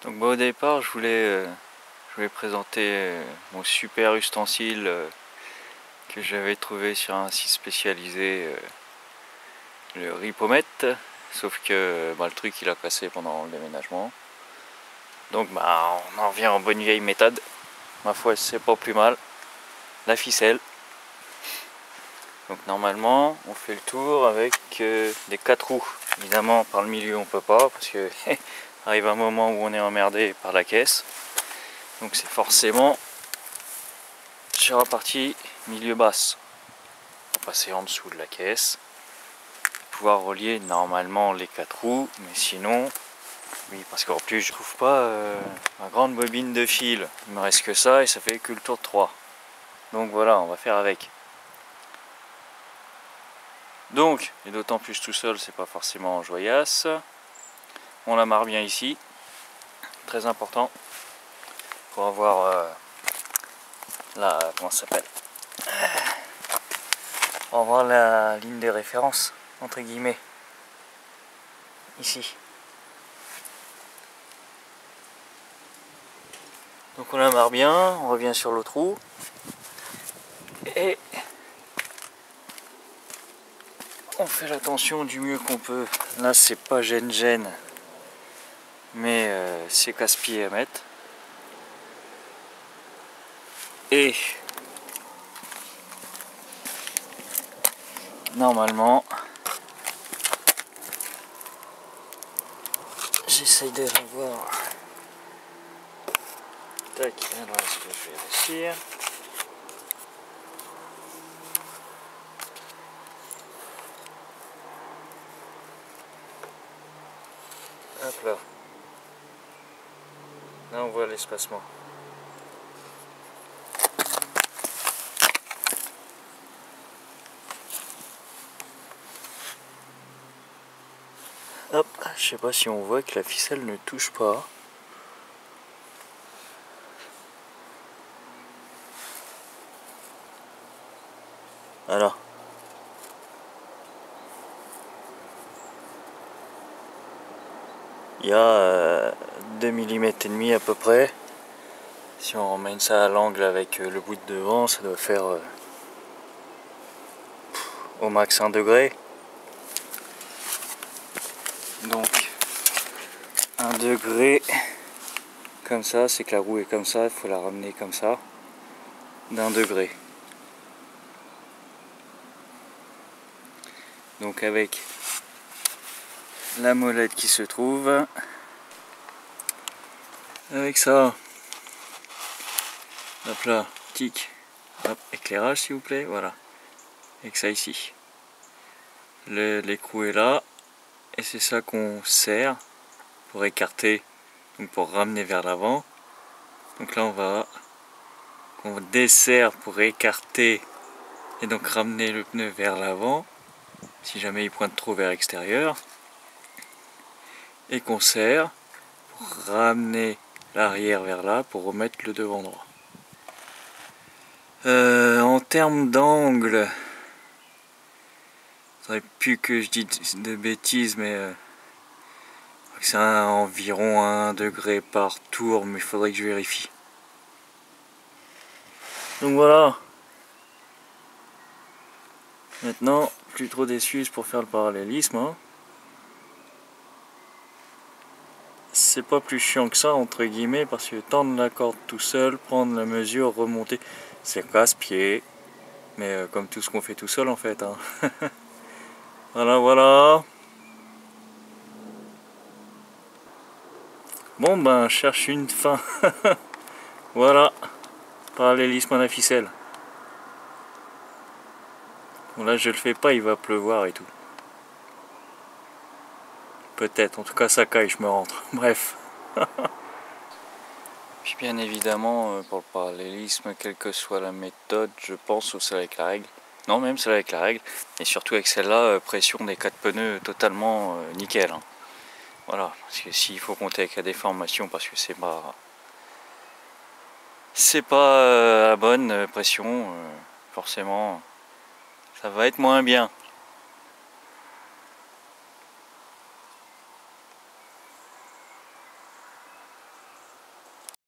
Donc au départ je voulais présenter mon super ustensile que j'avais trouvé sur un site spécialisé, le Ripomètre, sauf que le truc il a cassé pendant le déménagement. Donc on en revient en bonne vieille méthode, ma foi c'est pas plus mal, la ficelle. Donc normalement on fait le tour avec des 4 roues. Évidemment par le milieu on peut pas parce que arrive un moment où on est emmerdé par la caisse. Donc c'est forcément sur la partie milieu basse. On va passer en dessous de la caisse. Pouvoir relier normalement les 4 roues, mais sinon, oui, parce qu'en plus je trouve pas ma grande bobine de fil. Il me reste que ça et ça fait que le tour de 3. Donc voilà, on va faire avec. Donc, et d'autant plus tout seul, c'est pas forcément joyasse. On l'amarre bien ici, très important pour avoir comment ça s'appelle, pour avoir la ligne de référence entre guillemets ici. Donc on l'amarre bien, on revient sur l'autre roue et on fait la tension du mieux qu'on peut. Là c'est pas gêne, mais c'est casse-pied à mettre. Et normalement, j'essaye de l'avoir. Tac, alors est-ce que je vais réussir? Hop là. Là on voit l'espacement. Hop, je sais pas si on voit que la ficelle ne touche pas. Voilà. Il y a 2 mm et demi à peu près. Si on ramène ça à l'angle avec le bout de devant, ça doit faire au max 1 degré. Donc 1 degré comme ça, c'est que la roue est comme ça, il faut la ramener comme ça, d'1 degré. Donc avec la molette qui se trouve, avec ça, hop là, tic, hop, éclairage s'il vous plaît, voilà, avec ça ici. L'écrou est là, et c'est ça qu'on serre pour écarter, donc pour ramener vers l'avant. Donc là on desserre pour écarter et donc ramener le pneu vers l'avant, si jamais il pointe trop vers l'extérieur. Et qu'on serre pour ramener l'arrière vers là pour remettre le devant droit. En termes d'angle, il faudrait plus que je dise de bêtises, mais c'est environ 1 degré par tour, mais il faudrait que je vérifie. Donc voilà. Maintenant, plus trop d'excuses pour faire le parallélisme. Hein. C'est pas plus chiant que ça, entre guillemets, parce que tendre la corde tout seul, prendre la mesure, remonter, c'est casse-pied. Mais comme tout ce qu'on fait tout seul en fait. Hein. Voilà. Bon ben, cherche une fin. Voilà. Parallélisme à la ficelle. Bon là je le fais pas, il va pleuvoir et tout. Peut-être, en tout cas ça caille, je me rentre. Bref. Puis bien évidemment, pour le parallélisme, quelle que soit la méthode, je pense au celle avec la règle. Non, même celle avec la règle. Et surtout avec celle-là, pression des 4 pneus totalement nickel. Hein. Voilà, parce que s'il faut compter avec la déformation, parce que c'est pas la bonne pression, forcément, ça va être moins bien.